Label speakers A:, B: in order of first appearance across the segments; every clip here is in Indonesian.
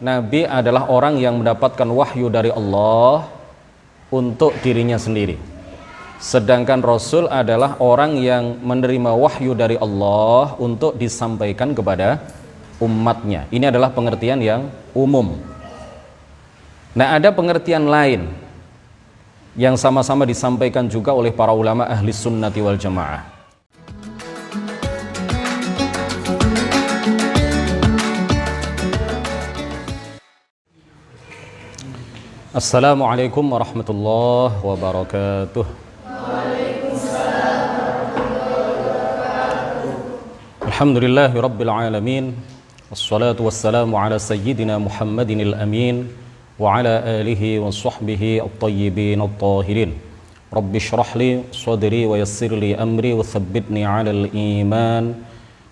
A: Nabi adalah orang yang mendapatkan wahyu dari Allah untuk dirinya sendiri. Sedangkan Rasul adalah orang yang menerima wahyu dari Allah untuk disampaikan kepada umatnya. Ini adalah pengertian yang umum. Nah, ada pengertian lain yang sama-sama disampaikan juga oleh para ulama ahli sunnati wal jamaah. Assalamualaikum warahmatullahi wabarakatuh. Alhamdulillahi rabbil alamin. Wassalatu wassalamu ala sayyidina Muhammadin al-amin wa ala alihi wa sahbihi at-tayyibin at-tahirin. Rabbi shrah li sadri wa yassir li amri wa thabbitni ala al-iman.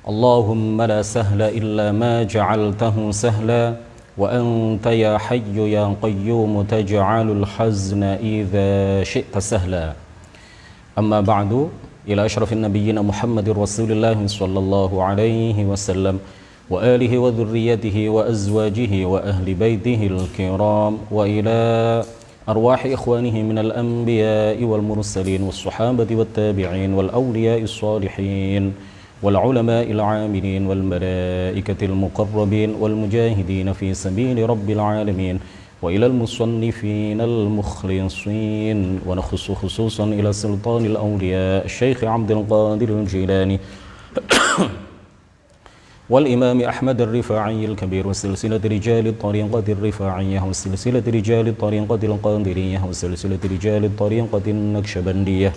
A: Allahumma la sahla illa ma ja'altahu sahla wa anta ya hayyu ya qayyum taj'alul hazna idza syi'ta sahla. Amma ba'du, ila asyrafin nabiyyin Muhammadir Rasulillah sallallahu alaihi wasallam wa alihi wa dhurriyyatihi wa azwajihi wa ahli baitihi al-kiram wa ila arwahi ikhwanihi minal anbiya'i wal mursalin was sahabati wat tabi'in wal awliya'is salihin والعلماء العاملين والملائكة المقربين والمجاهدين في سبيل رب العالمين وإلى المصنفين المخلصين ونخص خصوصا إلى سلطان الأولياء الشيخ عبد القادر الجيلاني والإمام أحمد الرفاعي الكبير وسلسلة رجال الطريقة الرفاعية وسلسلة رجال الطريقة القادرية وسلسلة رجال الطريقة النكشبندية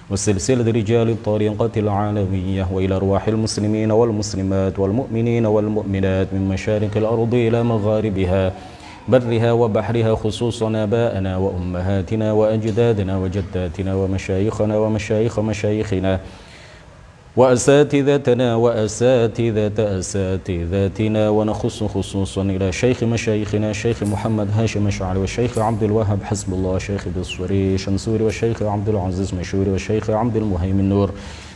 A: وسلسلة رجال الطريقة العالمية وإلى أرواح المسلمين والمسلمات والمؤمنين والمؤمنات من مشارق الأرض إلى مغاربها برها وبحرها خصوصا آباءنا وأمهاتنا وأجدادنا وجداتنا ومشايخنا ومشايخ مشايخنا وأساتذتنا وأساتذة أساتذتنا ونخص خصوصا إلى شيخ مشايخنا الشيخ محمد هاشم الشعري والشيخ عبد الوهاب حسب الله الشيخ بالصوري شنسوري والشيخ عبد العزيز مشوري والشيخ عبد المهيمن نور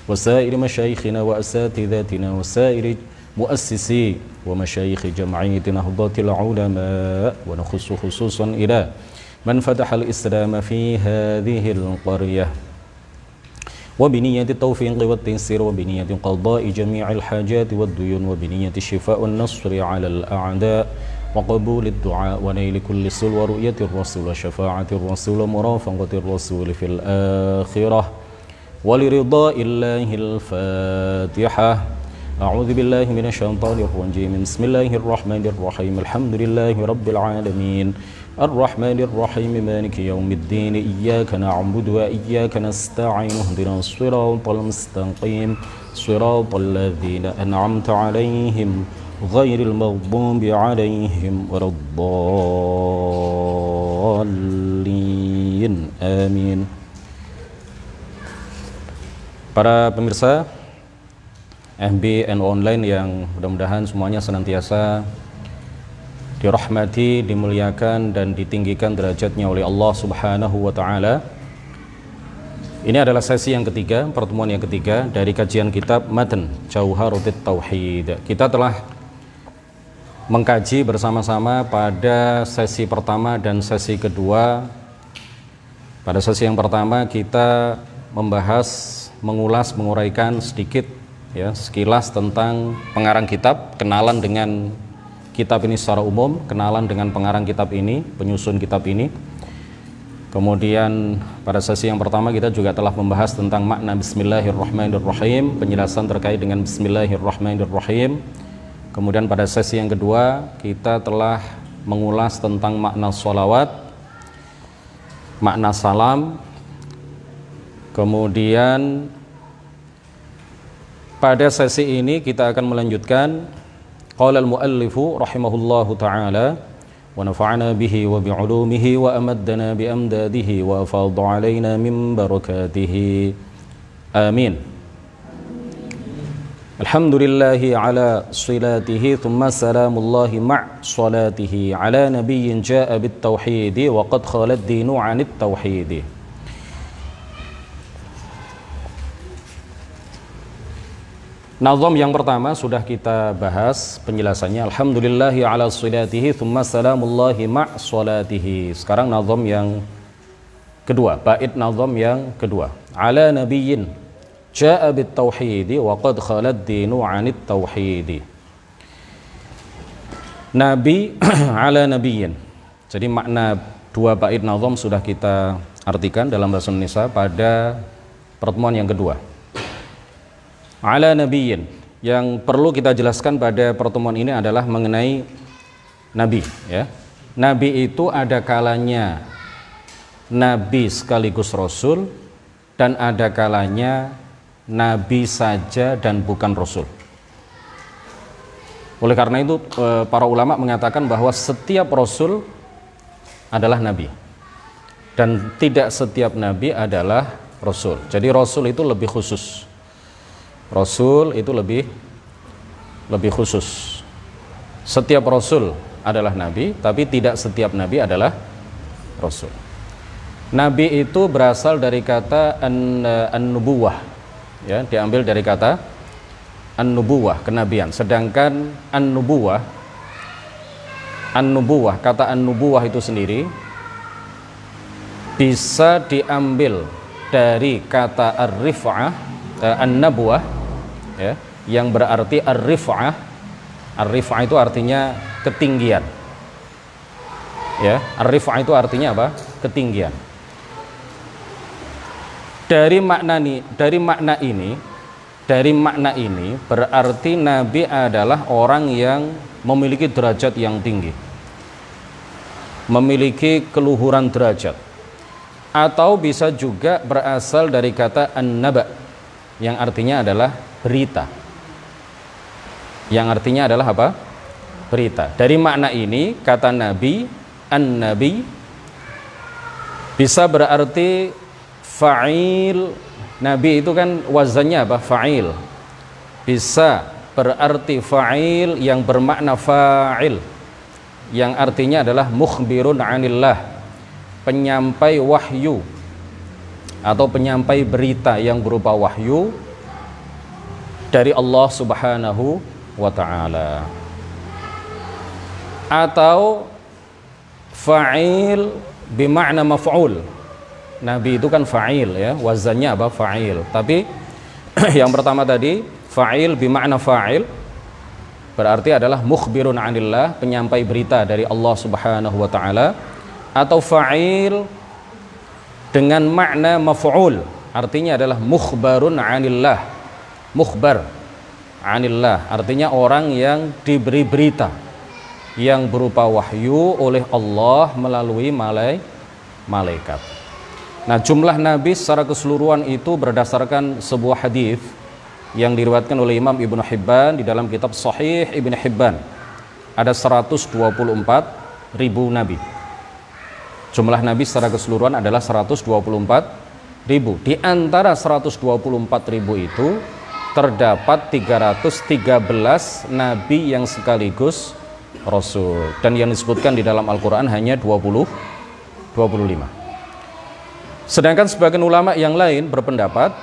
A: وسائر مشايخنا وأساتذتنا وسائر مؤسسي ومشايخ جمعية نهضة العلماء ونخص خصوصا إلى من فتح الإسلام في هذه القرية وبنية التوفيق والتيسير وبنية قضاء جميع الحاجات والديون وبنية الشفاء والنصر على الأعداء وقبول الدعاء ونيل كل سل ورؤية الرسول وشفاعة الرسول ومرافقة الرسول في الآخرة ولرضاء الله الفاتحة. أعوذ بالله من الشيطان الرجيم. بسم الله الرحمن الرحيم. الحمد لله رب العالمين الرحمن الرحيم مالك يوم الدين إياك نعبد وإياك نستعين اهدنا الصراط المستقيم صراط الذين أنعمت عليهم غير المغضوب عليهم ولا الضالين آمين. Para pemirsa FB and online yang mudah-mudahan semuanya senantiasa dirahmati, dimuliakan dan ditinggikan derajatnya oleh Allah Subhanahu wa taala. Ini adalah sesi yang ketiga, pertemuan yang ketiga dari kajian kitab Matan Jauharut Tauhid. Kita telah mengkaji bersama-sama pada sesi pertama dan sesi kedua. Pada sesi yang pertama kita membahas, mengulas, menguraikan sedikit ya, sekilas tentang pengarang kitab, kenalan dengan kitab ini secara umum, kenalan dengan pengarang kitab ini, penyusun kitab ini. Kemudian pada sesi yang pertama kita juga telah membahas tentang makna Bismillahirrahmanirrahim, penjelasan terkait dengan Bismillahirrahmanirrahim. Kemudian pada sesi yang kedua kita telah mengulas tentang makna sholawat, makna salam. Kemudian pada sesi ini kita akan melanjutkan qala al-muallifu rahimahullahu ta'ala wa nafa'ana bihi wa bi'ulumihi wa amaddana bi amdadihi wa afadha alaina min barakatihi amin. Alhamdulillahi ala silatihi thumma salamullahi ma' salatihi ala nabiyyin ja'a bit tauhidi wa qad khala ad-dinu 'anit tauhidi. Nazam yang pertama sudah kita bahas penjelasannya. Alhamdulillahi ala salatihi thumma salamullahi ma' salatihi. Sekarang nazam yang kedua, bait nazam yang kedua. Ala nabiyyin ja'a bit tauhidi wa qad khalad dinu 'anit tauhidi. Nabi ala nabiyyin. Jadi makna dua bait nazam sudah kita artikan dalam bahasa Indonesia pada pertemuan yang kedua. Ala nabiyyin, yang perlu kita jelaskan pada pertemuan ini adalah mengenai nabi, ya. Nabi itu ada kalanya nabi sekaligus rasul, dan ada kalanya nabi saja dan bukan rasul. Oleh karena itu para ulama mengatakan bahwa setiap rasul adalah nabi dan tidak setiap nabi adalah rasul. Jadi rasul itu lebih khusus. Rasul itu lebih khusus. Setiap rasul adalah nabi, tapi tidak setiap nabi adalah rasul. Nabi itu berasal dari kata an-nubuwah, ya, diambil dari kata an-nubuwah, kenabian. Sedangkan an-nubuwah, kata an-nubuwah itu sendiri bisa diambil dari kata ar-rif'ah, an-nabuwah, ya, yang berarti ar-rif'ah. Ar-rif'ah itu artinya ketinggian, ya. Ar-rif'ah itu artinya apa? Ketinggian. Dari makna ini berarti nabi adalah orang yang memiliki derajat yang tinggi, memiliki keluhuran derajat. Atau bisa juga berasal dari kata an-naba, yang artinya adalah berita. Yang artinya adalah apa? Berita. Dari makna ini kata nabi, an-nabi, bisa berarti fa'il. Nabi itu kan wazannya apa? Fa'il. Bisa berarti fa'il yang bermakna fa'il, yang artinya adalah mukhbirun 'anillah, penyampai wahyu atau penyampai berita yang berupa wahyu dari Allah Subhanahu wa ta'ala. Atau fa'il bimakna maf'ul. Nabi itu kan fa'il, ya, wazannya apa? Fa'il. Tapi yang pertama tadi fa'il bimakna fa'il berarti adalah mukhbirun 'anillah, penyampai berita dari Allah Subhanahu wa ta'ala. Atau fa'il dengan makna maf'ul, artinya adalah mukhbarun 'anillah. Mukhbar 'anillah artinya orang yang diberi berita yang berupa wahyu oleh Allah melalui malaikat. Nah, jumlah nabi secara keseluruhan itu berdasarkan sebuah hadis yang diriwayatkan oleh Imam Ibnu Hibban di dalam kitab Sahih Ibnu Hibban. Ada 124.000 nabi. Jumlah nabi secara keseluruhan adalah 124.000. Di antara 124.000 itu terdapat 313 nabi yang sekaligus rasul, dan yang disebutkan di dalam Al-Quran hanya 25. Sedangkan sebagian ulama yang lain berpendapat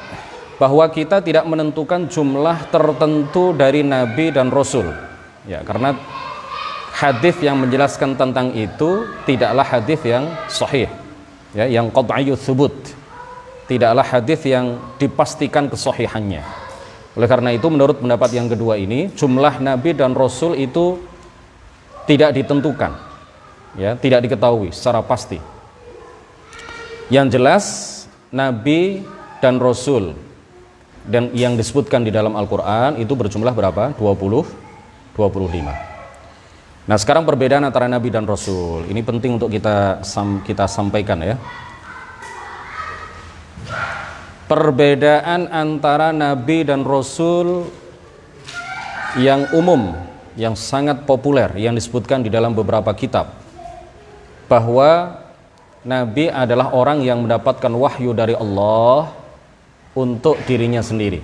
A: bahwa kita tidak menentukan jumlah tertentu dari nabi dan rasul, ya, karena hadis yang menjelaskan tentang itu tidaklah hadis yang sahih, ya, yang qat'iyyu tsubut, tidaklah hadis yang dipastikan kesahihannya. Oleh karena itu menurut pendapat yang kedua ini, jumlah nabi dan rasul itu tidak ditentukan, ya, tidak diketahui secara pasti. Yang jelas nabi dan rasul dan yang disebutkan di dalam Al-Qur'an itu berjumlah berapa? 25. Nah, sekarang perbedaan antara nabi dan rasul. Ini penting untuk kita sampaikan, ya. Perbedaan antara nabi dan rasul yang umum, yang sangat populer, yang disebutkan di dalam beberapa kitab, bahwa nabi adalah orang yang mendapatkan wahyu dari Allah untuk dirinya sendiri,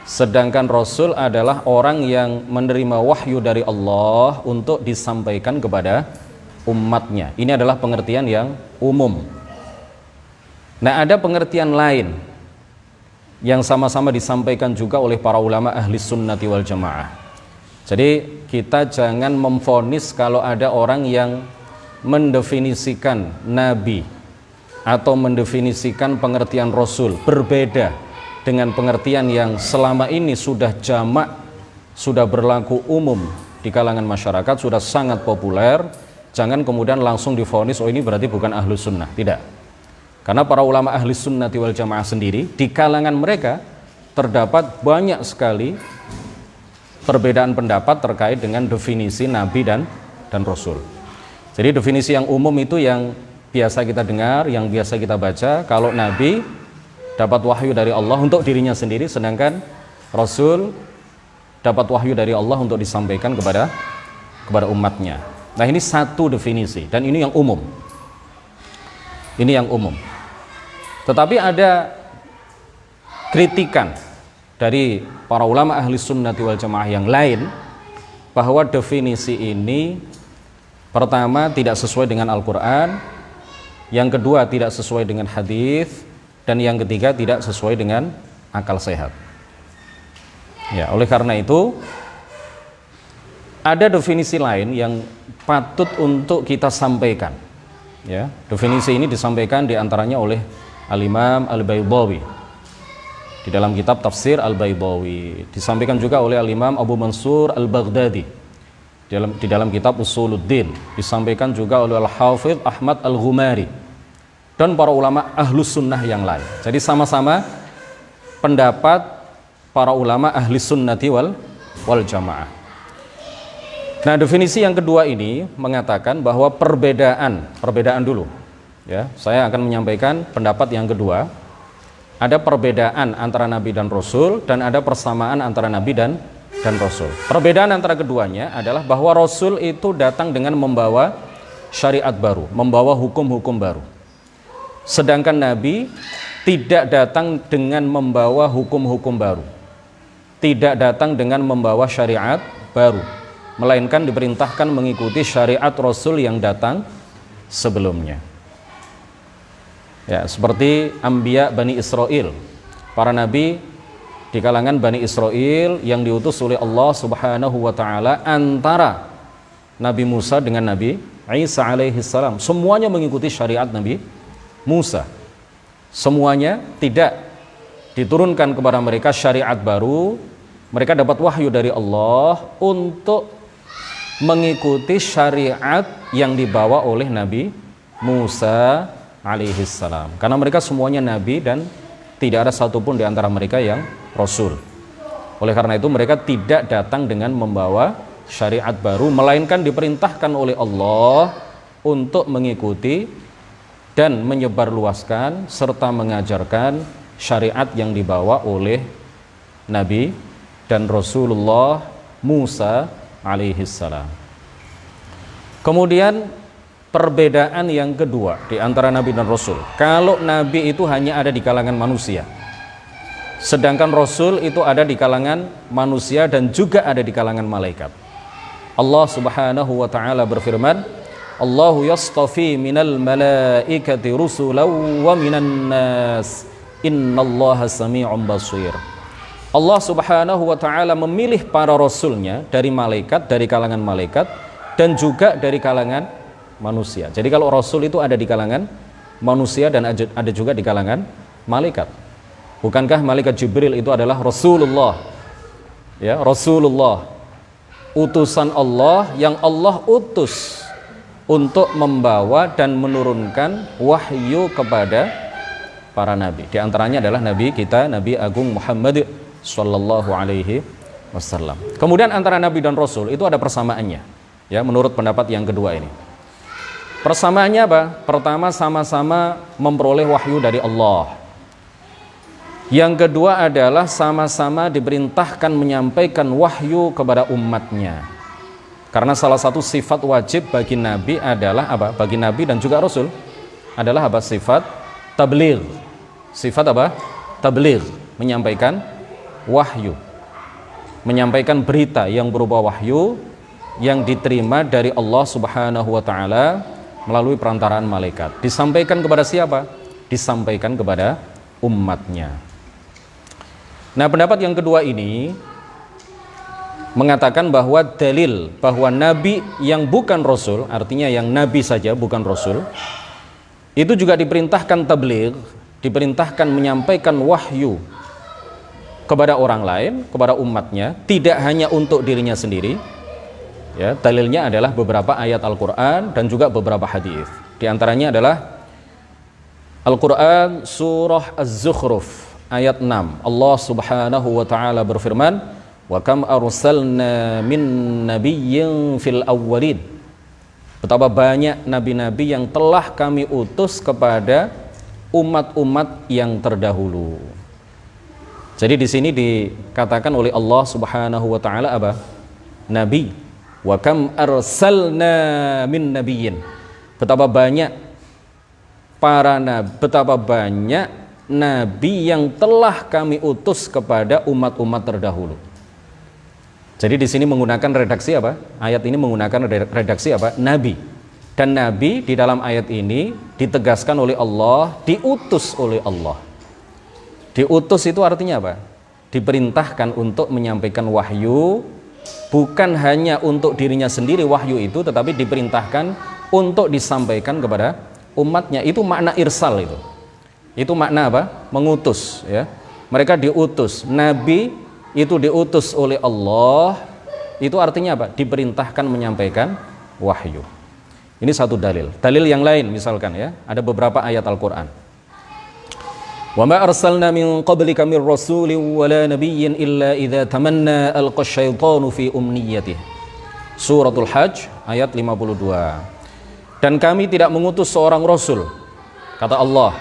A: sedangkan rasul adalah orang yang menerima wahyu dari Allah untuk disampaikan kepada umatnya. Ini adalah pengertian yang umum. Nah, ada pengertian lain yang sama-sama disampaikan juga oleh para ulama ahli sunnati wal jamaah. Jadi kita jangan memvonis kalau ada orang yang mendefinisikan nabi atau mendefinisikan pengertian rasul berbeda dengan pengertian yang selama ini sudah jamak, sudah berlaku umum di kalangan masyarakat, sudah sangat populer. Jangan kemudian langsung divonis, oh ini berarti bukan ahlu sunnah. Tidak. Karena para ulama ahli sunnati wal jamaah sendiri, di kalangan mereka terdapat banyak sekali perbedaan pendapat terkait dengan definisi nabi dan rasul. Jadi definisi yang umum itu yang biasa kita dengar, yang biasa kita baca, kalau nabi dapat wahyu dari Allah untuk dirinya sendiri, sedangkan rasul dapat wahyu dari Allah untuk disampaikan kepada umatnya. Nah, ini satu definisi dan ini yang umum. Ini yang umum. Tetapi ada kritikan dari para ulama ahli sunnati wal jamaah yang lain bahwa definisi ini pertama tidak sesuai dengan Al-Quran, yang kedua tidak sesuai dengan hadis, dan yang ketiga tidak sesuai dengan akal sehat. Ya, oleh karena itu ada definisi lain yang patut untuk kita sampaikan. Ya, definisi ini disampaikan diantaranya oleh Al-Imam Al-Baydawi di dalam kitab Tafsir Al-Baydawi, disampaikan juga oleh Al-Imam Abu Mansur Al-Baghdadi di dalam kitab Usuluddin, disampaikan juga oleh Al-Hafidh Ahmad Al-Ghumari dan para ulama ahlus sunnah yang lain. Jadi sama-sama pendapat para ulama ahli sunnati wal jamaah. Nah, definisi yang kedua ini mengatakan bahwa perbedaan dulu. Ya, saya akan menyampaikan pendapat yang kedua. Ada perbedaan antara nabi dan rasul dan ada persamaan antara nabi dan rasul. Perbedaan antara keduanya adalah bahwa rasul itu datang dengan membawa syariat baru, membawa hukum-hukum baru. Sedangkan nabi tidak datang dengan membawa hukum-hukum baru. Tidak datang dengan membawa syariat baru, melainkan diperintahkan mengikuti syariat rasul yang datang sebelumnya. Ya, seperti Anbiya Bani Israel, para nabi di kalangan Bani Israel yang diutus oleh Allah Subhanahu wa taala, antara Nabi Musa dengan Nabi Isa alaihi salam, semuanya mengikuti syariat Nabi Musa. Semuanya tidak diturunkan kepada mereka syariat baru. Mereka dapat wahyu dari Allah untuk mengikuti syariat yang dibawa oleh Nabi Musa alaihi salam. Karena mereka semuanya nabi dan tidak ada satupun di antara mereka yang rasul. Oleh karena itu mereka tidak datang dengan membawa syariat baru, melainkan diperintahkan oleh Allah untuk mengikuti dan menyebarluaskan serta mengajarkan syariat yang dibawa oleh Nabi dan Rasulullah Musa alaihi salam. Kemudian perbedaan yang kedua di antara nabi dan rasul. Kalau nabi itu hanya ada di kalangan manusia, sedangkan rasul itu ada di kalangan manusia dan juga ada di kalangan malaikat. Allah Subhanahu wa taala berfirman, Allahu yastafi minal malaikati rusulan wa minan nas innallaha sami'un basir. Allah Subhanahu wa taala memilih para rasulnya dari malaikat, dari kalangan malaikat dan juga dari kalangan manusia. Jadi kalau rasul itu ada di kalangan manusia dan ada juga di kalangan malaikat. Bukankah malaikat Jibril itu adalah Rasulullah? Ya, Rasulullah, utusan Allah yang Allah utus untuk membawa dan menurunkan wahyu kepada para nabi. Di antaranya adalah nabi kita, Nabi Agung Muhammad sallallahu alaihi wasallam. Kemudian antara nabi dan rasul itu ada persamaannya. Ya, menurut pendapat yang kedua ini. Persamaannya apa? Pertama, sama-sama memperoleh wahyu dari Allah. Yang kedua adalah sama-sama diperintahkan menyampaikan wahyu kepada umatnya. Karena salah satu sifat wajib bagi nabi adalah apa? Bagi nabi dan juga rasul adalah apa? Sifat tabligh. Sifat apa? Tabligh, menyampaikan wahyu. Menyampaikan berita yang berupa wahyu yang diterima dari Allah Subhanahu wa taala melalui perantaraan malaikat. Disampaikan kepada siapa? Disampaikan kepada umatnya. Nah, pendapat yang kedua ini mengatakan bahwa dalil bahwa nabi yang bukan rasul, artinya yang nabi saja bukan rasul, itu juga diperintahkan tabligh, diperintahkan menyampaikan wahyu kepada orang lain, kepada umatnya, tidak hanya untuk dirinya sendiri. Ya, dalilnya adalah beberapa ayat Al-Qur'an dan juga beberapa hadis. Di antaranya adalah Al-Qur'an surah Az-Zukhruf ayat 6. Allah Subhanahu wa taala berfirman, "Wa kam arsalna min nabiyyin fil awwalin." Betapa banyak nabi-nabi yang telah kami utus kepada umat-umat yang terdahulu. Jadi di sini dikatakan oleh Allah Subhanahu wa taala apa? Nabi. Wa kam arsalna min nabiyyin. Betapa banyak betapa banyak nabi yang telah kami utus kepada umat-umat terdahulu. Jadi di sini menggunakan redaksi apa? Ayat ini menggunakan redaksi apa? Nabi. Dan nabi di dalam ayat ini ditegaskan oleh Allah, diutus oleh Allah. Diutus itu artinya apa? Diperintahkan untuk menyampaikan wahyu, bukan hanya untuk dirinya sendiri wahyu itu, tetapi diperintahkan untuk disampaikan kepada umatnya. Itu makna irsal itu. Itu makna apa? Mengutus, ya. Mereka diutus. Nabi itu diutus oleh Allah. Itu artinya apa? Diperintahkan menyampaikan wahyu. Ini satu dalil. Dalil yang lain misalkan, ya, ada beberapa ayat Al-Qur'an. Wa ma arsalna min qablika min rasulin wala nabiyyin illa idza tamanna alqa syaitanu fi umniyatihi. Suratul Hajj ayat 52. Dan kami tidak mengutus seorang rasul, kata Allah,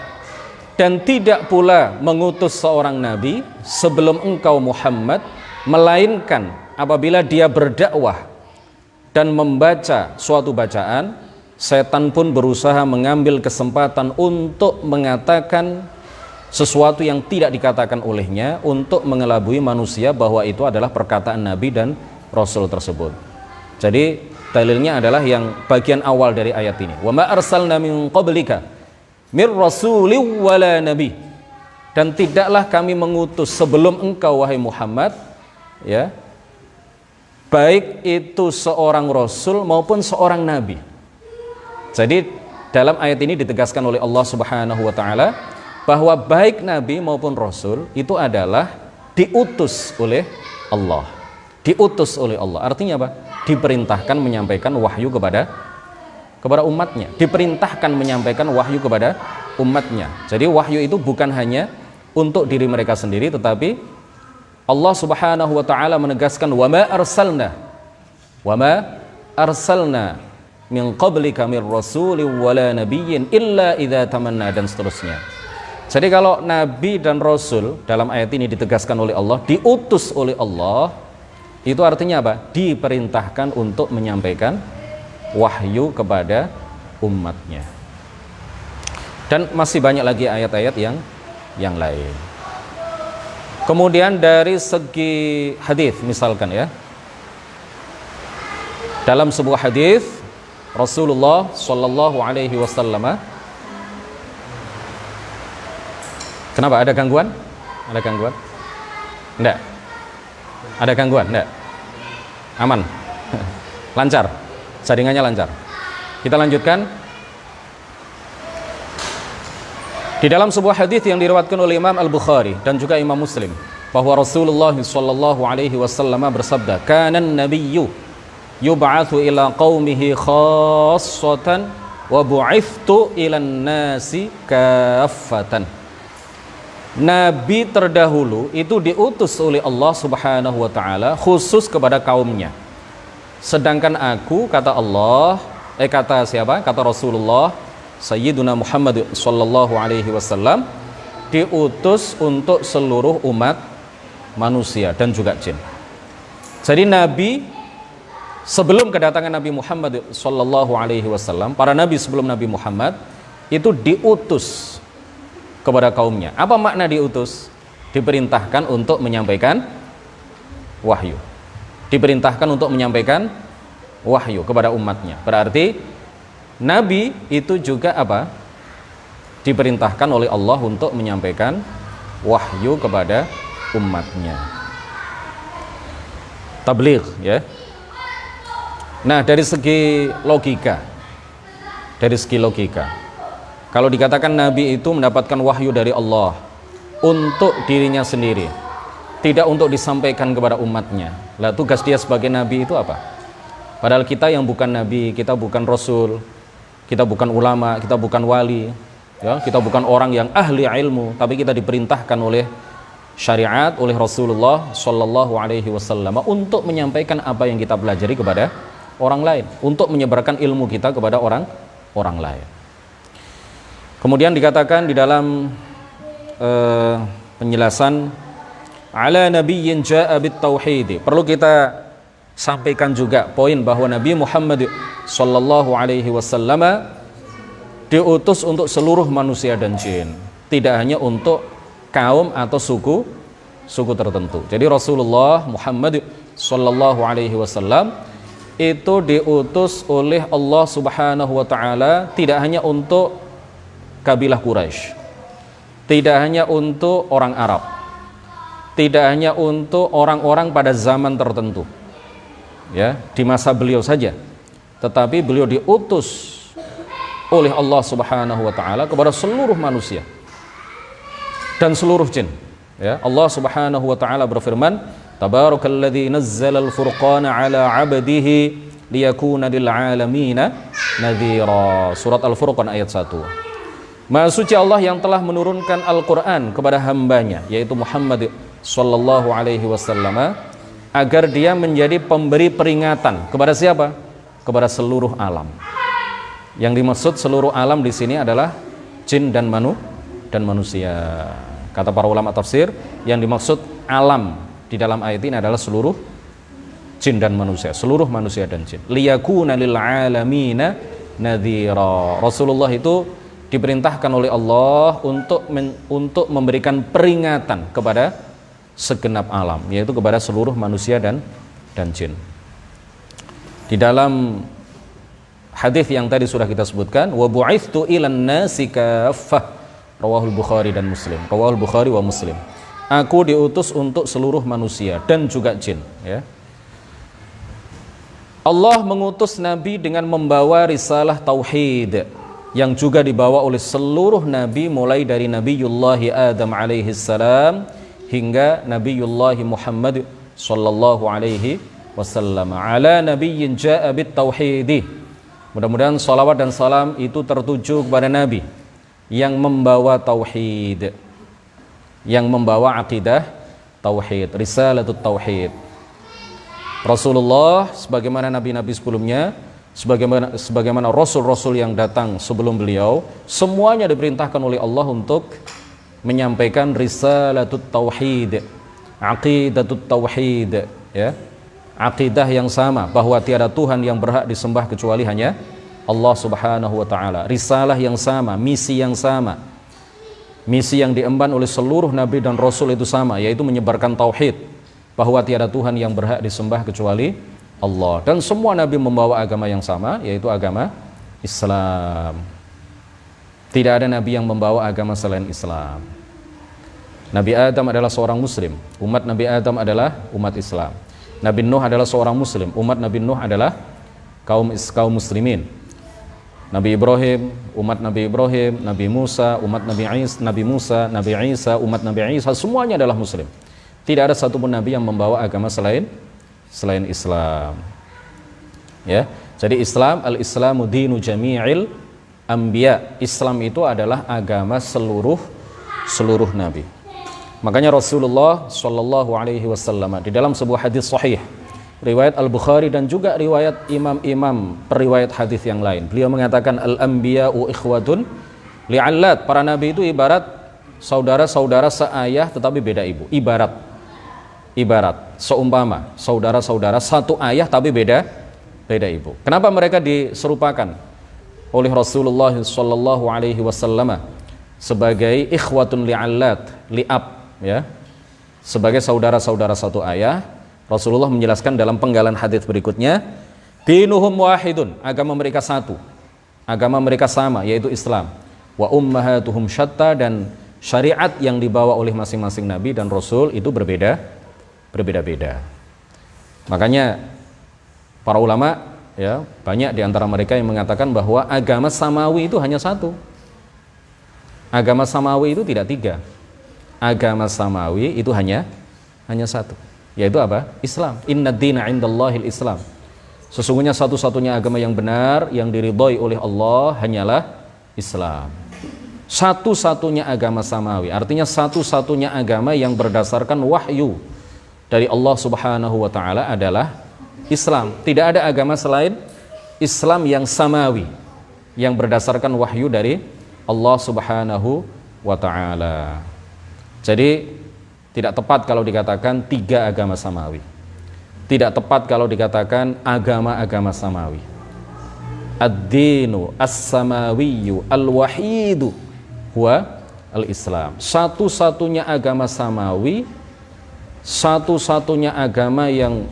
A: dan tidak pula mengutus seorang nabi sebelum engkau Muhammad, melainkan apabila dia berdakwah dan membaca suatu bacaan, setan pun berusaha mengambil kesempatan untuk mengatakan sesuatu yang tidak dikatakan olehnya, untuk mengelabui manusia bahwa itu adalah perkataan nabi dan rasul tersebut. Jadi dalilnya adalah yang bagian awal dari ayat ini. Wa ma arsalna min qablika mir rasulin wala nabi. Dan tidaklah kami mengutus sebelum engkau wahai Muhammad, ya, baik itu seorang rasul maupun seorang nabi. Jadi dalam ayat ini ditegaskan oleh Allah Subhanahu wa taala bahwa baik nabi maupun rasul itu adalah diutus oleh Allah. Diutus oleh Allah. Artinya apa? Diperintahkan menyampaikan wahyu kepada umatnya. Diperintahkan menyampaikan wahyu kepada umatnya. Jadi wahyu itu bukan hanya untuk diri mereka sendiri, tetapi Allah Subhanahu wa taala menegaskan wa ma arsalna min qablika mir rasulin wala nabiyyin illa idza tamanna, dan seterusnya. Jadi kalau nabi dan rasul dalam ayat ini ditegaskan oleh Allah, diutus oleh Allah, itu artinya apa? Diperintahkan untuk menyampaikan wahyu kepada umatnya. Dan masih banyak lagi ayat-ayat yang lain. Kemudian dari segi hadis misalkan, ya, dalam sebuah hadis Rasulullah Shallallahu Alaihi Wasallam. Kenapa? Ada gangguan? Ada gangguan? Enggak. Ada gangguan? Enggak. Aman. Lancar. Jaringannya lancar. Kita lanjutkan. Di dalam sebuah hadis yang diriwayatkan oleh Imam Al-Bukhari dan juga Imam Muslim, bahwa Rasulullah sallallahu alaihi wasallam bersabda, "Kanan nabiyyu yub'atsu ila qaumihi khassatan wa bu'ithtu ilan nasi kaffatan." Nabi terdahulu itu diutus oleh Allah Subhanahu wa taala khusus kepada kaumnya. Sedangkan aku, kata Allah, kata siapa? Kata Rasulullah Sayyiduna Muhammad sallallahu alaihi wasallam, diutus untuk seluruh umat manusia dan juga jin. Jadi Nabi sebelum kedatangan Nabi Muhammad sallallahu alaihi wasallam, para nabi sebelum Nabi Muhammad itu diutus kepada kaumnya. Apa makna diutus? Diperintahkan untuk menyampaikan wahyu. Diperintahkan untuk menyampaikan wahyu kepada umatnya. Berarti nabi itu juga apa? Diperintahkan oleh Allah untuk menyampaikan wahyu kepada umatnya. Tabligh, ya. Nah, dari segi logika, kalau dikatakan Nabi itu mendapatkan wahyu dari Allah untuk dirinya sendiri, tidak untuk disampaikan kepada umatnya, lah tugas dia sebagai Nabi itu apa? Padahal kita yang bukan Nabi, kita bukan Rasul, kita bukan ulama, kita bukan wali, ya, kita bukan orang yang ahli ilmu, tapi kita diperintahkan oleh syariat, oleh Rasulullah Shallallahu Alaihi Wasallam untuk menyampaikan apa yang kita pelajari kepada orang lain, untuk menyebarkan ilmu kita kepada orang lain. Kemudian dikatakan di dalam penjelasan ala nabiyyin jaa bit tauhid, perlu kita sampaikan juga poin bahwa Nabi Muhammad Sallallahu Alaihi Wasallam diutus untuk seluruh manusia dan jin, tidak hanya untuk kaum atau suku tertentu. Jadi Rasulullah Muhammad Sallallahu Alaihi Wasallam itu diutus oleh Allah Subhanahu Wa Taala tidak hanya untuk kabilah Quraisy, tidak hanya untuk orang Arab, tidak hanya untuk orang-orang pada zaman tertentu, ya, di masa beliau saja, tetapi beliau diutus oleh Allah Subhanahu Wa Taala kepada seluruh manusia dan seluruh jin. Ya, Allah Subhanahu Wa Taala berfirman, Tabarakalladzi nazzalal furqana ala 'abdihi liyakuna lil 'alamina nadhira. Surat Al-Furqan ayat 1. Maha suci Allah yang telah menurunkan Al-Qur'an kepada hambanya, yaitu Muhammad sallallahu alaihi wasallam, agar dia menjadi pemberi peringatan kepada siapa? Kepada seluruh alam. Yang dimaksud seluruh alam di sini adalah jin dan manusia. Kata para ulama tafsir, yang dimaksud alam di dalam ayat ini adalah seluruh jin dan manusia, seluruh manusia dan jin. Liyakuna lil alamina nadhira. Rasulullah itu diperintahkan oleh Allah untuk memberikan peringatan kepada segenap alam, yaitu kepada seluruh manusia dan jin. Di dalam hadis yang tadi sudah kita sebutkan, wa bu'ithtu ilan nasi kaffah, rawahul Bukhari dan Muslim, rawahul Bukhari wa Muslim. Aku diutus untuk seluruh manusia dan juga jin, ya. Allah mengutus Nabi dengan membawa risalah tauhid yang juga dibawa oleh seluruh Nabi, mulai dari Nabiullahi Adam alaihi salam hingga Nabiullahi Muhammad sallallahu alaihi wasallam. Ala nabiyyin jaa bit tauhid. Mudah-mudahan salawat dan salam itu tertuju kepada Nabi yang membawa tauhid, yang membawa akidah tauhid, risalatut tauhid. Rasulullah sebagaimana nabi-nabi sebelumnya, sebagaimana rasul-rasul yang datang sebelum beliau, semuanya diperintahkan oleh Allah untuk menyampaikan risalatut tauhid, aqidatut tauhid, ya. Akidah yang sama bahwa tiada Tuhan yang berhak disembah kecuali hanya Allah Subhanahu wa taala. Risalah yang sama, misi yang sama. Misi yang diemban oleh seluruh nabi dan rasul itu sama, yaitu menyebarkan tauhid, bahwa tiada Tuhan yang berhak disembah kecuali Allah. Dan semua nabi membawa agama yang sama, yaitu agama Islam. Tidak ada nabi yang membawa agama selain Islam. Nabi Adam adalah seorang muslim, umat Nabi Adam adalah umat Islam. Nabi Nuh adalah seorang muslim, umat Nabi Nuh adalah kaum muslimin. Nabi Ibrahim, umat Nabi Ibrahim, Nabi Musa, umat Nabi Musa, Nabi Isa, umat Nabi Isa, semuanya adalah muslim. Tidak ada satupun nabi yang membawa agama selain Islam. Ya. Jadi Islam, al-Islamu dinu jami'il anbiya. Islam itu adalah agama seluruh nabi. Makanya Rasulullah sallallahu alaihi wasallam di dalam sebuah hadis sahih riwayat Al-Bukhari dan juga riwayat imam-imam periwayat hadis yang lain, beliau mengatakan al-anbiya'u ikhwatun li'allat. Para nabi itu ibarat saudara-saudara seayah tetapi beda ibu. Ibarat seumpama saudara-saudara satu ayah tapi beda ibu. Kenapa mereka diserupakan oleh Rasulullah sallallahu alaihi wasallam sebagai ikhwatun li'allat, li'ab, ya, sebagai saudara-saudara satu ayah? Rasulullah menjelaskan dalam penggalan hadis berikutnya, dinuhum wahidun, agama mereka satu, agama mereka sama, yaitu Islam. Wa ummahatuhum syatta, dan syariat yang dibawa oleh masing-masing nabi dan rasul itu berbeda-beda. Makanya para ulama ya, banyak di antara mereka yang mengatakan bahwa agama samawi itu hanya satu. Agama samawi itu tidak tiga. Agama samawi itu hanya satu, yaitu apa? Islam. Inna dina indallahil Islam. Sesungguhnya satu-satunya agama yang benar yang diridhoi oleh Allah hanyalah Islam. Satu-satunya agama samawi, artinya satu-satunya agama yang berdasarkan wahyu dari Allah Subhanahu wa taala adalah Islam. Tidak ada agama selain Islam yang samawi, yang berdasarkan wahyu dari Allah Subhanahu wa taala. Jadi tidak tepat kalau dikatakan tiga agama samawi. Tidak tepat kalau dikatakan agama-agama samawi. Ad-dinu as-samawiyyu al-wahidu huwa al-Islam. Satu-satunya agama samawi, satu-satunya agama yang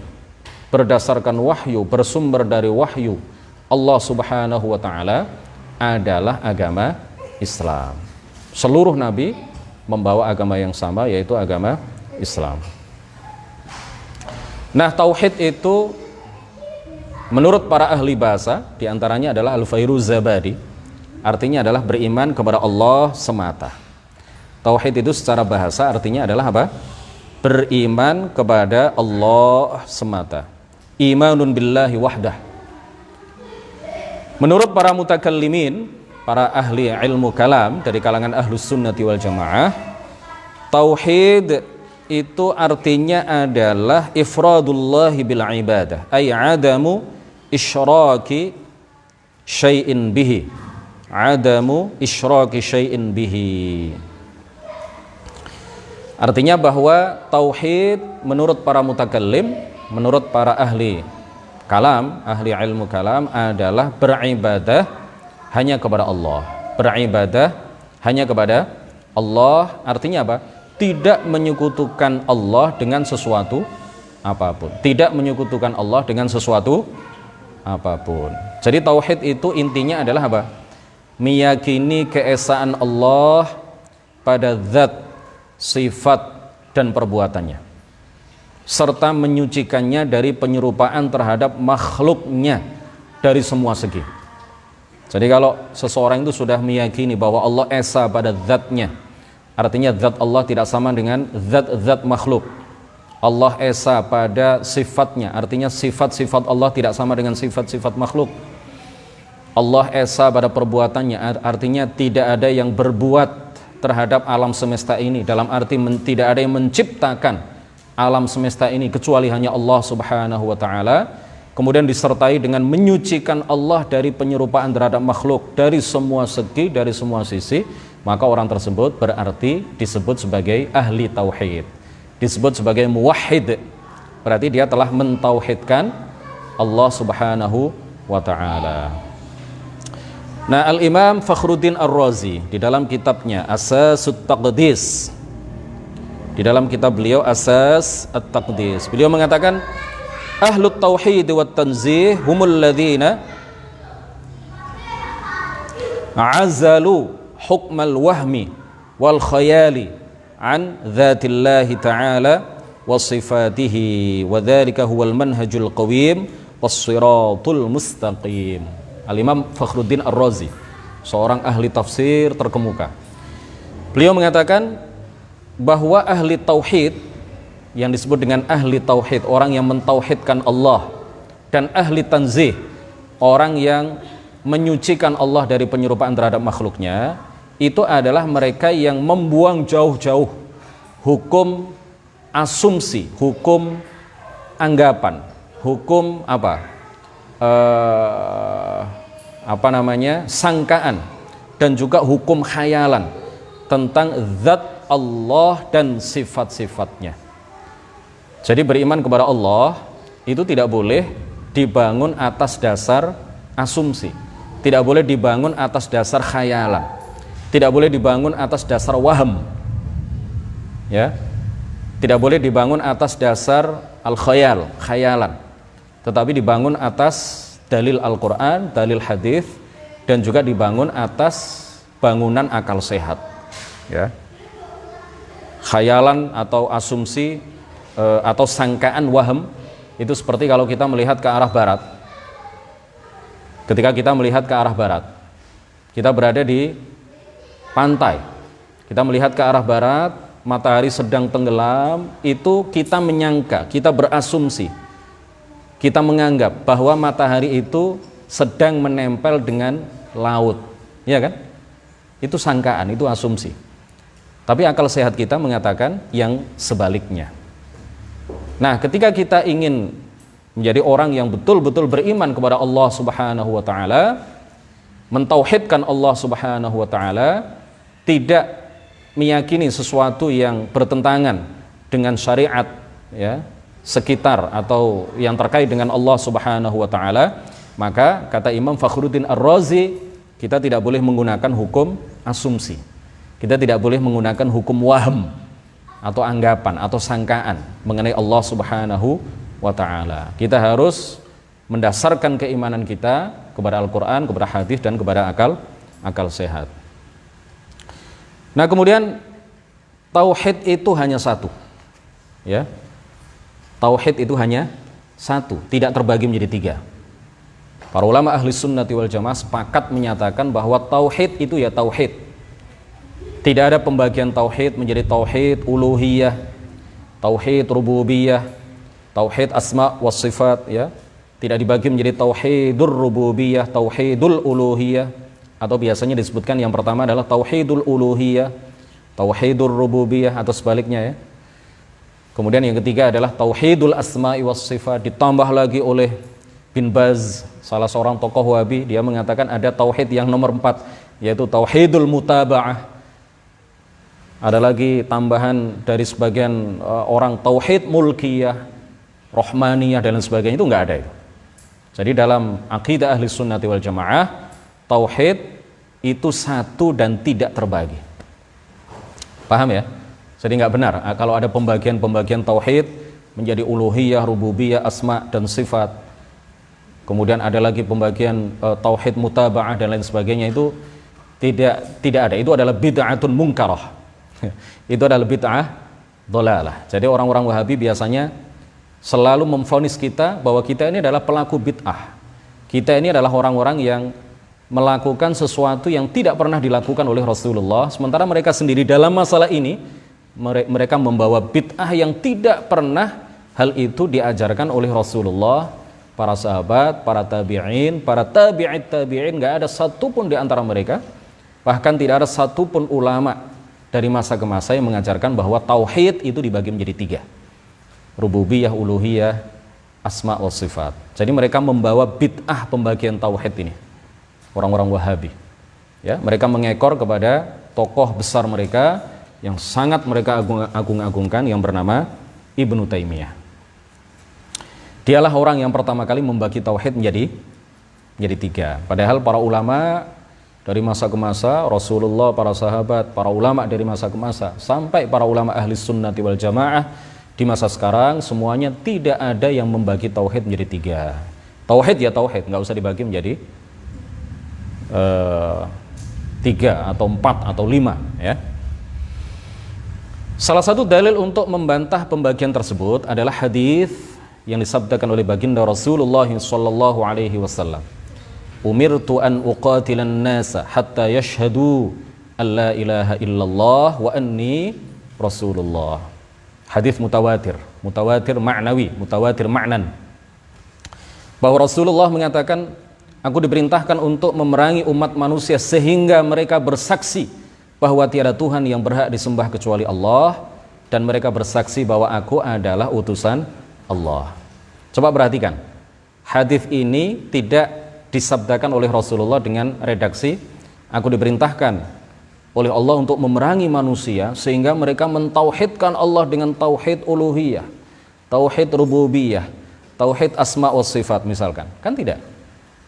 A: berdasarkan wahyu, bersumber dari wahyu Allah Subhanahu wa taala adalah agama Islam. Seluruh nabi membawa agama yang sama, yaitu agama Islam. Nah, tauhid itu menurut para ahli bahasa diantaranya adalah Al-Fairuzabadi, artinya adalah beriman kepada Allah semata. Tauhid itu secara bahasa artinya adalah apa? Beriman kepada Allah semata. Imanun billahi wahdah. Menurut para mutakallimin, para ahli ilmu kalam dari kalangan ahlus sunnati wal jamaah, tauhid itu artinya adalah ifradullahi bil ibadah, ay adamu isyraki syai'in bihi, adamu isyraki syai'in bihi. Artinya bahwa tauhid menurut para mutakallim, menurut para ahli kalam, ahli ilmu kalam adalah beribadah hanya kepada Allah. Beribadah hanya kepada Allah artinya apa? Tidak menyekutukan Allah dengan sesuatu apapun. Tidak menyekutukan Allah dengan sesuatu apapun. Jadi tauhid itu intinya adalah apa? Meyakini keesaan Allah pada zat, sifat dan perbuatannya, serta menyucikannya dari penyerupaan terhadap makhluknya dari semua segi. Jadi kalau seseorang itu sudah meyakini bahwa Allah esa pada zatnya, artinya zat Allah tidak sama dengan zat-zat makhluk. Allah esa pada sifatnya, artinya sifat-sifat Allah tidak sama dengan sifat-sifat makhluk. Allah esa pada perbuatannya, artinya tidak ada yang berbuat terhadap alam semesta ini, dalam arti tidak ada yang menciptakan alam semesta ini kecuali hanya Allah Subhanahu wa taala. Kemudian disertai dengan menyucikan Allah dari penyerupaan terhadap makhluk dari semua segi, dari semua sisi, maka orang tersebut berarti disebut sebagai ahli tauhid, disebut sebagai muwahhid. Berarti dia telah mentauhidkan Allah Subhanahu wa taala. Nah, Al-Imam Fakhruddin Ar-Razi di dalam kitabnya Asasut Taqdis, di dalam kitab beliau Asas At-Taqdis, beliau mengatakan ahlut tauhid wat tanzih humul ladzina azalu hukmal wahmi wal khayali an dzatillahi ta'ala wa sifatihi wa dzalika huwal manhajul qawim was siratul mustaqim. Al-Imam Fakhruddin Ar-Razi, seorang ahli tafsir terkemuka, beliau mengatakan bahwa ahli tauhid, yang disebut dengan ahli tauhid, orang yang mentauhidkan Allah, dan ahli tanzih, orang yang menyucikan Allah dari penyerupaan terhadap makhluknya, itu adalah mereka yang membuang jauh-jauh hukum asumsi, hukum anggapan, hukum sangkaan, dan juga hukum khayalan tentang zat Allah dan sifat-sifatnya. Jadi beriman kepada Allah itu tidak boleh dibangun atas dasar asumsi, tidak boleh dibangun atas dasar khayalan, tidak boleh dibangun atas dasar waham, ya, tidak boleh dibangun atas dasar al-khayal, khayalan, tetapi dibangun atas dalil Al-Quran, dalil hadis, dan juga dibangun atas bangunan akal sehat, ya. Khayalan atau asumsi atau sangkaan waham itu seperti kalau kita melihat ke arah barat. Ketika kita melihat ke arah barat, kita berada di pantai, kita melihat ke arah barat, matahari sedang tenggelam, itu kita menyangka, kita berasumsi, kita menganggap bahwa matahari itu sedang menempel dengan laut, ya kan? Itu sangkaan, itu asumsi. Tapi akal sehat kita mengatakan yang sebaliknya. Nah, ketika kita ingin menjadi orang yang betul-betul beriman kepada Allah Subhanahu wa taala, mentauhidkan Allah Subhanahu wa taala, tidak meyakini sesuatu yang bertentangan dengan syariat ya, sekitar atau yang terkait dengan Allah Subhanahu wa taala, maka kata Imam Fakhruddin Ar-Razi, kita tidak boleh menggunakan hukum asumsi. Kita tidak boleh menggunakan hukum waham atau anggapan atau sangkaan mengenai Allah Subhanahu wa taala. Kita harus mendasarkan keimanan kita kepada Al-Qur'an, kepada hadis dan kepada akal sehat. Nah, kemudian tauhid itu hanya satu. Ya. Tauhid itu hanya satu, tidak terbagi menjadi tiga. Para ulama ahli sunnati wal jamaah sepakat menyatakan bahwa tauhid itu ya tauhid. Tidak ada pembagian tauhid menjadi tauhid uluhiyah, tauhid rububiyah, tauhid asma wa sifat ya. Tidak dibagi menjadi tauhidur rububiyah, tauhidul uluhiyah, atau biasanya disebutkan yang pertama adalah tauhidul uluhiyah, tauhidur rububiyah atau sebaliknya ya. Kemudian yang ketiga adalah tauhidul asma'i was sifat, ditambah lagi oleh Bin Baz, salah seorang tokoh Wahabi, dia mengatakan ada tauhid yang nomor 4 yaitu tauhidul mutaba'ah. Ada lagi tambahan dari sebagian orang tauhid mulkiyah, rahmaniyah dan lain sebagainya, itu enggak ada itu. Jadi dalam akidah ahli sunnati wal jamaah, tauhid itu satu dan tidak terbagi. Paham ya? Jadi enggak benar kalau ada pembagian-pembagian tauhid menjadi uluhiyah, rububiyah, asma dan sifat. Kemudian ada lagi pembagian tauhid mutaba'ah dan lain sebagainya, itu tidak ada. Itu adalah bid'atun munkarah. Itu adalah bid'ah dhalalah. Jadi orang-orang Wahabi biasanya selalu memvonis kita bahwa kita ini adalah pelaku bid'ah. Kita ini adalah orang-orang yang melakukan sesuatu yang tidak pernah dilakukan oleh Rasulullah, sementara mereka sendiri dalam masalah ini mereka membawa bid'ah yang tidak pernah hal itu diajarkan oleh Rasulullah, para sahabat, para tabi'in, para tabi'it tabi'in. Gak ada satupun di antara mereka, bahkan tidak ada satupun ulama dari masa ke masa yang mengajarkan bahwa tauhid itu dibagi menjadi 3, rububiyah, uluhiyah, asma wa sifat. Jadi mereka membawa bid'ah pembagian tauhid ini, orang-orang Wahabi ya. Mereka mengekor kepada tokoh besar mereka yang sangat mereka agung-agungkan yang bernama Ibnu Taimiyah. Dialah orang yang pertama kali membagi tauhid menjadi 3. Padahal para ulama dari masa ke masa, Rasulullah, para sahabat, para ulama dari masa ke masa, sampai para ulama ahli sunnati wal jamaah di masa sekarang, semuanya tidak ada yang membagi tauhid menjadi 3. Tauhid ya tauhid, nggak usah dibagi menjadi 3 atau 4 atau 5 ya. Salah satu dalil untuk membantah pembagian tersebut adalah hadis yang disabdakan oleh baginda Rasulullah sallallahu alaihi wasallam. Umirtu an uqatilan nasa hatta yashhadu an la ilaha illallah wa anni rasulullah. Hadis mutawatir ma'nawi, mutawatir ma'nan. Bahwa Rasulullah mengatakan, aku diperintahkan untuk memerangi umat manusia sehingga mereka bersaksi bahwa tiada Tuhan yang berhak disembah kecuali Allah, dan mereka bersaksi bahwa aku adalah utusan Allah. Coba perhatikan, hadis ini tidak disabdakan oleh Rasulullah dengan redaksi aku diperintahkan oleh Allah untuk memerangi manusia sehingga mereka mentauhidkan Allah dengan tauhid uluhiyah, tauhid rububiyah, tauhid asma wa sifat misalkan. Kan tidak.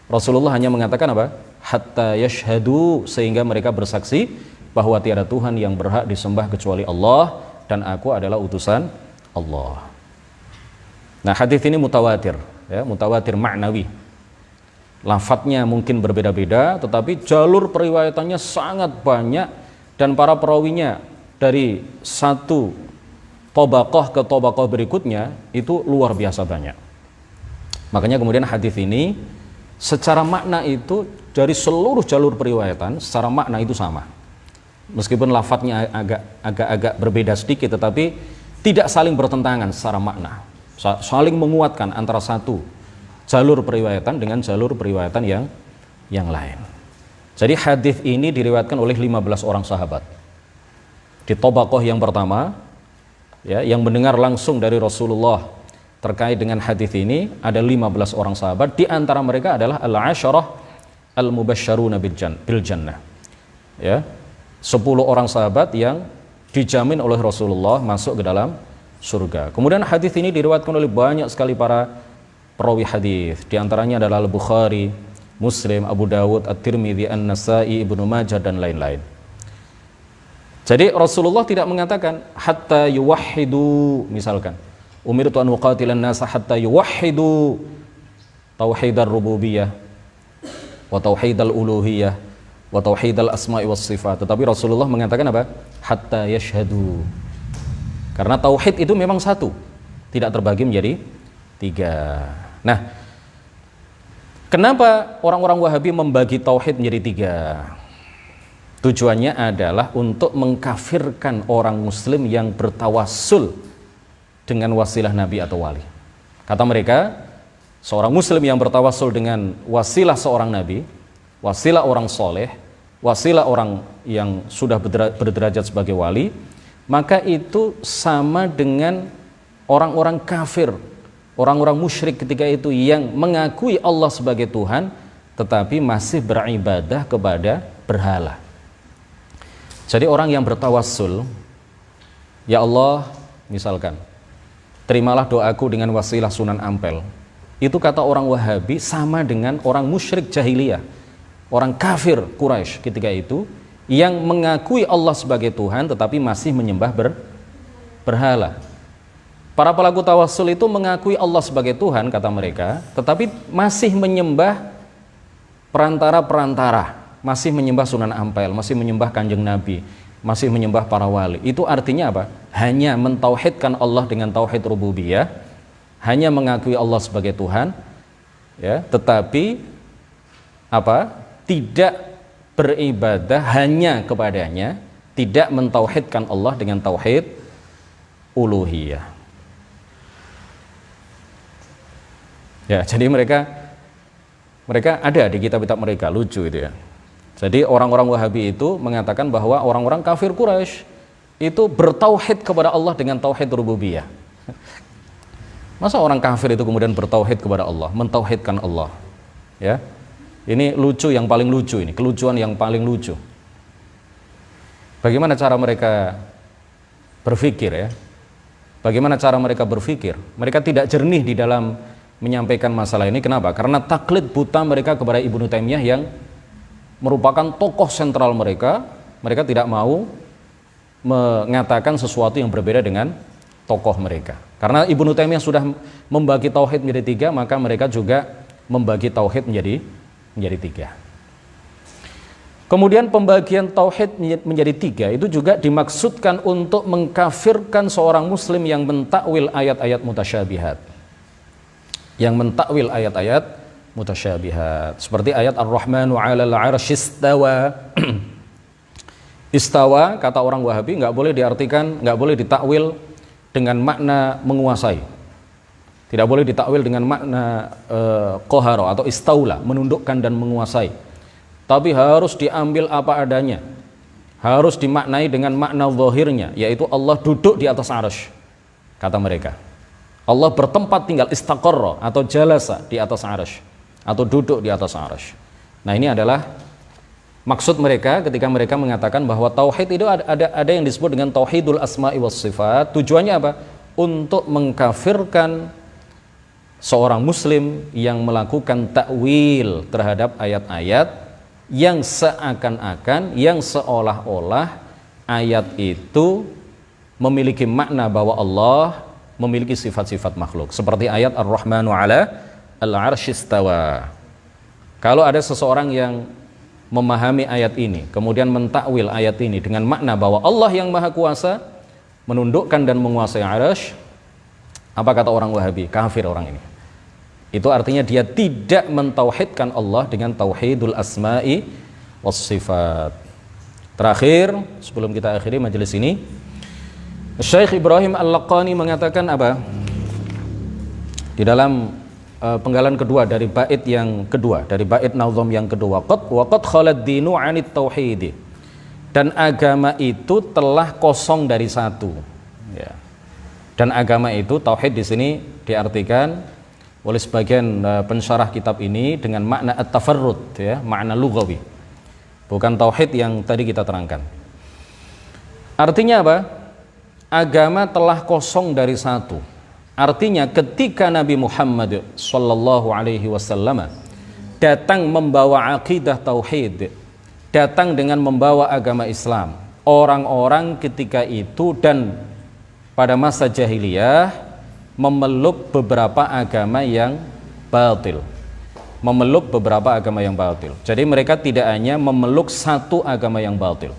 A: Rasulullah hanya mengatakan apa? Hatta yashhadu, sehingga mereka bersaksi bahwa tiada Tuhan yang berhak disembah kecuali Allah dan aku adalah utusan Allah. Nah, hadis ini mutawatir ya, mutawatir ma'nawi. Lafadznya mungkin berbeda-beda, tetapi jalur periwayatannya sangat banyak dan para perawinya dari satu tobaqoh ke tobaqoh berikutnya itu luar biasa banyak. Makanya kemudian hadis ini secara makna itu dari seluruh jalur periwayatan secara makna itu sama. Meskipun lafadznya agak berbeda sedikit, tetapi tidak saling bertentangan secara makna. Saling menguatkan antara satu jalur periwayatan dengan jalur periwayatan yang lain. Jadi hadis ini diriwayatkan oleh 15 orang sahabat. Di tobaqoh yang pertama, ya, yang mendengar langsung dari Rasulullah terkait dengan hadis ini ada 15 orang sahabat. Di antara mereka adalah al-'asharah al-mubasysyaruna bil jannah. Ya, 10 orang sahabat yang dijamin oleh Rasulullah masuk ke dalam surga. Kemudian hadis ini diriwayatkan oleh banyak sekali para perawi hadis. Di antaranya adalah Al-Bukhari, Muslim, Abu Dawud, At-Tirmidzi, An-Nasa'i, Ibnu Majah dan lain-lain. Jadi Rasulullah tidak mengatakan hatta yuwahhidu, misalkan umirtu an uqatilan nasa hatta yuwahhidu tauhidar rububiyah wa tauhidal uluhiyah wa tauhidal asma'i was sifat. Tetapi Rasulullah mengatakan apa? Hatta yashhadu. Karena tauhid itu memang satu, tidak terbagi menjadi 3. Nah, kenapa orang-orang Wahabi membagi tauhid menjadi 3? Tujuannya adalah untuk mengkafirkan orang muslim yang bertawassul dengan wasilah nabi atau wali. Kata mereka, seorang muslim yang bertawassul dengan wasilah seorang nabi, wasilah orang soleh, wasilah orang yang sudah berderajat sebagai wali, maka itu sama dengan orang-orang kafir, orang-orang musyrik ketika itu yang mengakui Allah sebagai Tuhan tetapi masih beribadah kepada berhala. Jadi orang yang bertawassul, ya Allah, misalkan, terimalah doaku dengan wasilah Sunan Ampel. Itu kata orang Wahabi sama dengan orang musyrik jahiliyah, orang kafir Quraisy ketika itu yang mengakui Allah sebagai Tuhan tetapi masih menyembah berhala. Para pelaku tawassul itu mengakui Allah sebagai Tuhan, kata mereka, tetapi masih menyembah perantara-perantara, masih menyembah Sunan Ampel, masih menyembah Kanjeng Nabi, masih menyembah para wali. Itu artinya apa? Hanya mentauhidkan Allah dengan tauhid rububiyah, hanya mengakui Allah sebagai Tuhan, ya, tetapi apa? Tidak beribadah hanya kepadanya, tidak mentauhidkan Allah dengan tauhid uluhiyah. Ya, jadi mereka ada di kitab-kitab mereka, lucu itu ya. Jadi orang-orang Wahabi itu mengatakan bahwa orang-orang kafir Quraisy itu bertauhid kepada Allah dengan tauhid rububiyah. Masa orang kafir itu kemudian bertauhid kepada Allah, mentauhidkan Allah? Ya. Ini lucu, yang paling lucu ini, kelucuan yang paling lucu. Bagaimana cara mereka berpikir ya? Bagaimana cara mereka berpikir? Mereka tidak jernih di dalam menyampaikan masalah ini. Kenapa? Karena taklid buta mereka kepada Ibnu Taimiyah yang merupakan tokoh sentral mereka. Mereka tidak mau mengatakan sesuatu yang berbeda dengan tokoh mereka. Karena Ibnu Taimiyah sudah membagi tauhid menjadi 3, maka mereka juga membagi tauhid menjadi 3. Kemudian pembagian tauhid menjadi 3 itu juga dimaksudkan untuk mengkafirkan seorang muslim yang mentakwil ayat-ayat mutasyabihat. Yang mentakwil ayat-ayat mutasyabihat, seperti ayat Ar-Rahmanu 'alal 'arsy istawa. Istawa, kata orang Wahabi, nggak boleh diartikan, nggak boleh ditakwil dengan makna menguasai. Tidak boleh ditakwil dengan makna qahara atau istaula, menundukkan dan menguasai. Tapi harus diambil apa adanya. Harus dimaknai dengan makna zahirnya, yaitu Allah duduk di atas arsy, kata mereka. Allah bertempat tinggal, istaqarra atau jalasa di atas arsy, atau duduk di atas arsy. Nah, ini adalah maksud mereka ketika mereka mengatakan bahwa tauhid itu ada yang disebut dengan tauhidul asma'i was sifat. Tujuannya apa? Untuk mengkafirkan seorang muslim yang melakukan takwil terhadap ayat-ayat yang seakan-akan, yang seolah-olah ayat itu memiliki makna bahwa Allah memiliki sifat-sifat makhluk, seperti ayat Ar-Rahmanu 'ala al-'arsy istawa. Kalau ada seseorang yang memahami ayat ini, kemudian mentakwil ayat ini dengan makna bahwa Allah yang Maha Kuasa menundukkan dan menguasai arasy, apa kata orang Wahabi? Kafir orang ini. Itu artinya dia tidak mentauhidkan Allah dengan tauhidul asma'i was sifat. Terakhir, sebelum kita akhiri majelis ini, Syekh Ibrahim Al-Laqani mengatakan apa? Di dalam penggalan kedua dari bait yang kedua, dari bait nazam yang kedua, waqad khalad dinu 'anit tauhid. Dan agama itu telah kosong dari satu. Ya. Dan agama itu, tauhid di sini diartikan oleh sebagian pensyarah kitab ini dengan makna at-tafarrud, ya, makna lughawi. Bukan tauhid yang tadi kita terangkan. Artinya apa? Agama telah kosong dari satu. Artinya ketika Nabi Muhammad sallallahu alaihi wasallam datang membawa akidah tauhid, datang dengan membawa agama Islam, orang-orang ketika itu dan pada masa jahiliyah memeluk beberapa agama yang batil. Memeluk beberapa agama yang batil. Jadi mereka tidak hanya memeluk satu agama yang batil.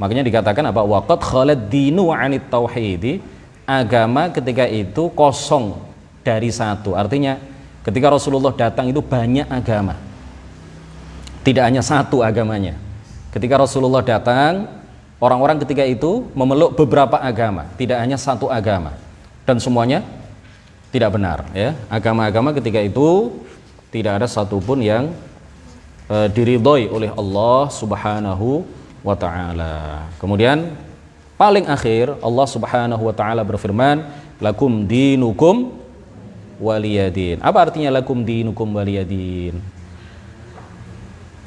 A: Makanya dikatakan apa? Waqad khalad dinu 'anit tauhid. Agama ketika itu kosong dari satu. Artinya ketika Rasulullah datang itu banyak agama. Tidak hanya satu agamanya. Ketika Rasulullah datang, orang-orang ketika itu memeluk beberapa agama, tidak hanya satu agama. Dan semuanya tidak benar, ya. Agama-agama ketika itu tidak ada satupun yang diridhoi oleh Allah Subhanahu wa ta'ala. Kemudian paling akhir Allah Subhanahu wa ta'ala berfirman, lakum dinukum waliyadin. Apa artinya lakum dinukum waliyadin?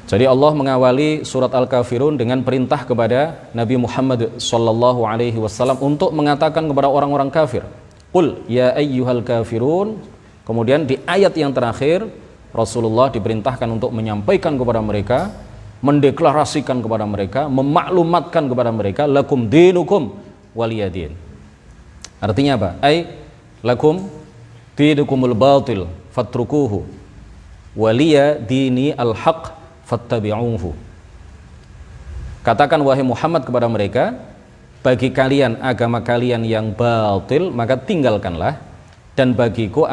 A: Jadi Allah mengawali surat Al-Kafirun dengan perintah kepada Nabi Muhammad sallallahu alaihi wasallam untuk mengatakan kepada orang-orang kafir, qul ya ayyuhal kafirun. Kemudian di ayat yang terakhir Rasulullah diperintahkan untuk menyampaikan kepada mereka, mendeklarasikan kepada mereka, memaklumatkan kepada mereka, lakum dinukum waliyadin. Artinya apa? Ai lakum dinukumul batil fatrukuhu waliya dini al-haq fattabi'uhu. Katakan wahai Muhammad kepada mereka, bagi kalian agama kalian yang batil maka tinggalkanlah, dan bagiku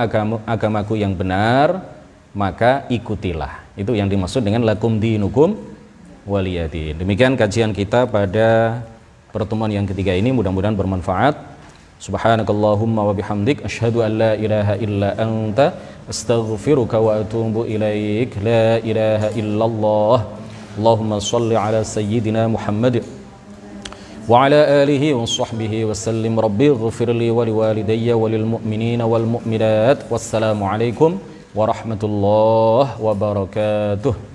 A: agamaku yang benar maka ikutilah. Itu yang dimaksud dengan lakum dinukum waliyadin. Demikian kajian kita pada pertemuan yang ketiga ini, mudah-mudahan bermanfaat. Subhanakallahumma wa bihamdik asyhadu an la ilaha illa anta astaghfiruka wa atubu ilaik. La ilaha illallah. Allahumma shalli ala sayyidina Muhammad wa ala alihi wa sahbihi wa sallim. Rabbi ighfirli wa liwalidayya wa lil mu'minina wal mu'minat. Wassalamu alaikum warahmatullahi wabarakatuh.